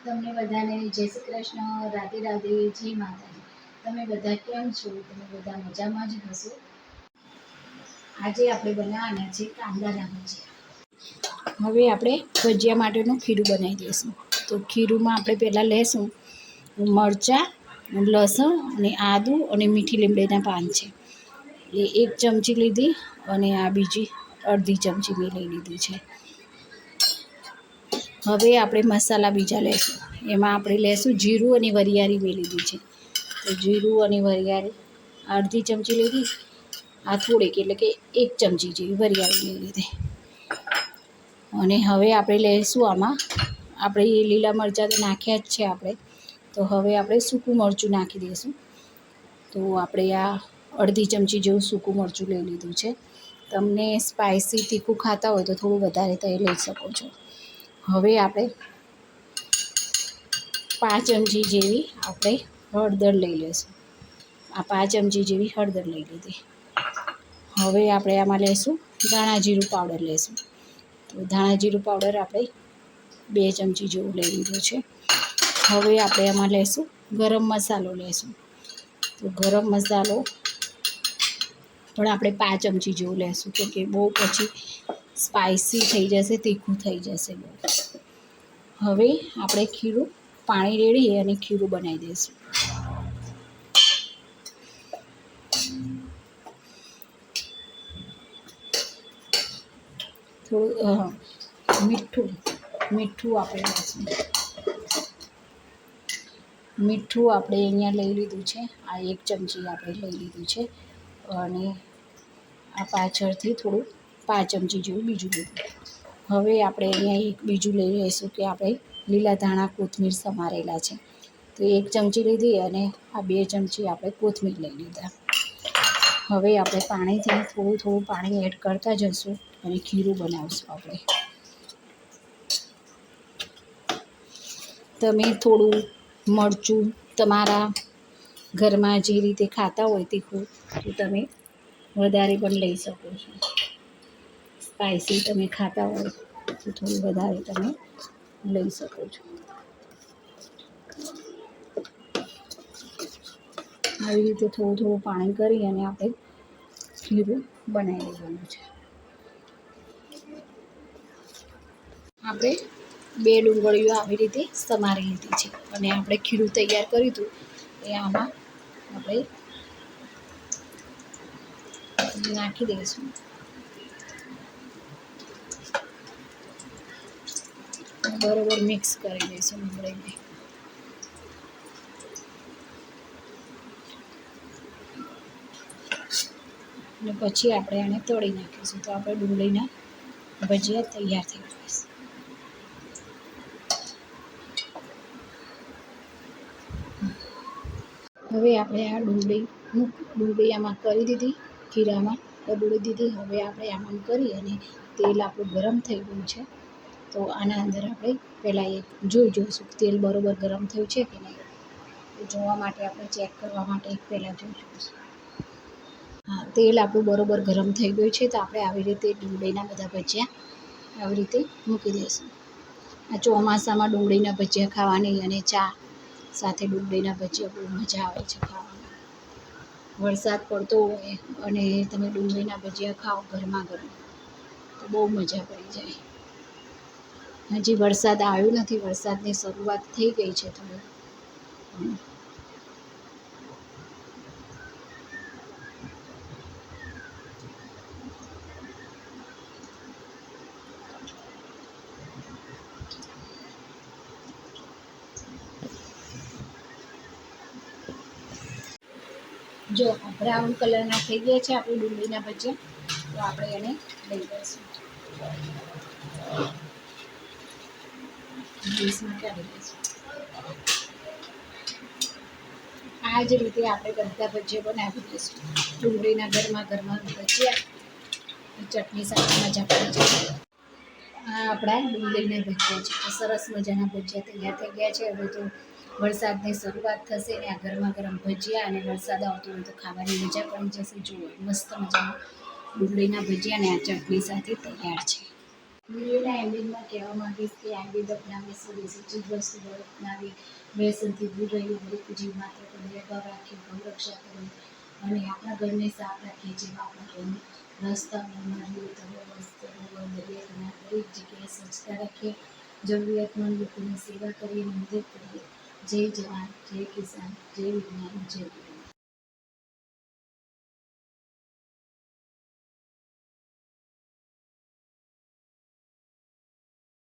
તમને બધાને જય શ્રી કૃષ્ણ, રાધે રાધે, જય માતાજી। તમે બધા કેમ છો? તમે બધા મજામાં જ હશો। આજે આપણે બનાવવાના છે કાંદાના ભજીયા। હવે આપણે ભજીયા માટેનું ખીરું બનાવી દઈશું। તો ખીરુંમાં આપણે પહેલાં લઈશું મરચાં, લસણ અને આદું અને મીઠી લીમડીના પાન છે એ 1 ચમચી લીધી અને આ બીજી અડધી ચમચી મેં લઈ લીધી છે। હવે આપણે મસાલા બીજા લઈશું। એમાં આપણે લઈશું જીરું અને વરિયાળી મેં લીધી છે। તો જીરું અને વરિયાળી અડધી ચમચી લીધી, આ થોડીક એટલે કે 1 ચમચી જેવી વરિયાળી લઈ લીધી। અને હવે આપણે લઈશું આમાં આપણે લીલા મરચાં તો નાખ્યા જ છે આપણે, તો હવે આપણે સૂકું મરચું નાખી દઈશું। તો આપણે આ અડધી ચમચી જેવું સૂકું મરચું લઈ લીધું છે। તમને સ્પાઇસી તીખું ખાતા હોય તો થોડું વધારે તો એ લઈ શકો છો। હવે આપણે 5 ચમચી જેવી આપણે હળદર લઈ લઈશું। આ 5 ચમચી જેવી હળદર લઈ લીધી। હવે આપણે આમાં લઈશું ધાણા જીરું પાવડર લઈશું। તો ધાણા જીરું પાવડર આપણે 2 ચમચી જેવું લઈ લીધું છે। હવે આપણે આમાં લઈશું ગરમ મસાલો લઈશું। તો ગરમ મસાલો પણ આપણે 5 ચમચી જેવું લઈશું, કેમ કે બહુ પછી સ્પાઇસી થઈ જશે, તીખું થઈ જશે બહુ। હવે આપણે ખીરું પાણી રેડી અને ખીરું બનાવી દઈશું। થોડું મીઠું આપણે લઈશું। મીઠું આપણે અહીંયા લઈ લીધું છે, આ 1 ચમચી આપણે લઈ લીધું છે અને આ પાછળથી થોડું 5 ચમચી જેવું બીજું લીધું। હવે આપણે અહીંયા એક બીજું લઈ લઈશું કે આપણે લીલા ધાણા કોથમીર સમારેલા છે, તો 1 ચમચી લીધી અને આ 2 ચમચી આપણે કોથમીર લઈ લીધા। હવે આપણે પાણીથી થોડું પાણી એડ કરતા જઈશું અને ખીરું બનાવીશું આપણે। તમે થોડું મરચું તમારા ઘરમાં જે રીતે ખાતા હોય તીખું તો તમે વધારે પણ લઈ શકો છો। સ્પાઇસી તમે ખાતા હોય તો થોડું વધારે તમે લઈ શકો છો। આવી રીતે થોડું પાણી કરી અને આપણે ખીરું બનાવી લેવાનું છે। આપણે 2 ડુંગળીઓ આવી રીતે સમારી લીધી છે અને આપણે ખીરું તૈયાર કર્યું હતું એ આમાં આપણે નાખી દઈશું। બરોબર મિક્સ કરી દઈશું ડુંગળીને। અને પછી આપણે આને તળી નાખીશું, તો આપણે ડુંગળીના ભજીયા તૈયાર થઈ જશે। હવે આપણે આ ડુંગળી આમાં કરી દીધી, ખીરામાં ડબોળી દીધી। હવે આપણે આમાં કરી અને તેલ આપણું ગરમ થઈ ગયું છે, તો આના અંદર આપણે પહેલાં જોઈ જોઈશું તેલ બરોબર ગરમ થયું છે કે નહીં, તો જોવા માટે આપણે ચેક કરવા માટે પહેલાં જોઈ જોઈશું। હા, તેલ આપણું બરોબર ગરમ થઈ ગયું છે, તો આપણે આવી રીતે ડુંગળીના બધા ભજીયા આવી રીતે મૂકી દઈશું। આ ચોમાસામાં ડુંગળીના ભજીયા ખાવાની અને ચા સાથે ડુંગળીના ભજીયા બહુ મજા આવે છે ખાવામાં। વરસાદ પડતો હોય અને તમે ડુંગળીના ભજીયા ખાઓ ગરમા ગરમ તો બહુ મજા પડી જાય। હજી વરસાદ આવ્યો નથી, વરસાદની શરૂઆત થઈ ગઈ છે થોડી। જો બ્રાઉન કલરના થઈ ગયા છે આપણે ડુંગળીના ભજીયા, તો આપણે એને લઈ લઈશું। ડીશમાં કાઢી લઈશું। આ જ રીતે આપણે બધા ભજીયા બનાવી દઈશું। ડુંગળીના ગરમા ભજીયા ચટણી સાથે મજા પડી જાય। આ આપણા ડુંગળીના ભજીયા છે, સરસ મજાના ભજીયા તૈયાર થઈ ગયા છે। હવે તો વરસાદની શરૂઆત થશે ને આ ગરમ ભજીયા અને વરસાદ આવતો હોય તો ખાવાની મજા પડી જશે। જુઓ મસ્ત મજાના ડુંગળીના ભજીયા અને આ ચટણી સાથે તૈયાર છે। વિડીયોના એન્ડિંગમાં કહેવા માંગીશ કે આયુર્વેદ અપનાવી સ્વદેશી ચીજવસ્તુ અપનાવી વ્યસનથી દૂર રહી દરેક જીવ માત્ર પર દયાભાવ રાખી ગૌ રક્ષા કરી અને આપણા ઘરને સાફ રાખીએ જેવા આપણા ઘર રસ્તાઓમાં નદીઓ સરોવર દરિયા કિનારે દરેક જગ્યાએ સ્વચ્છતા રાખીએ જરૂરિયાતમંદ લોકોની સેવા કરીએ અને મદદ કરીએ. જય જવાન જય કિસાન જય વિજ્ઞાન જય વિજ્ઞાન.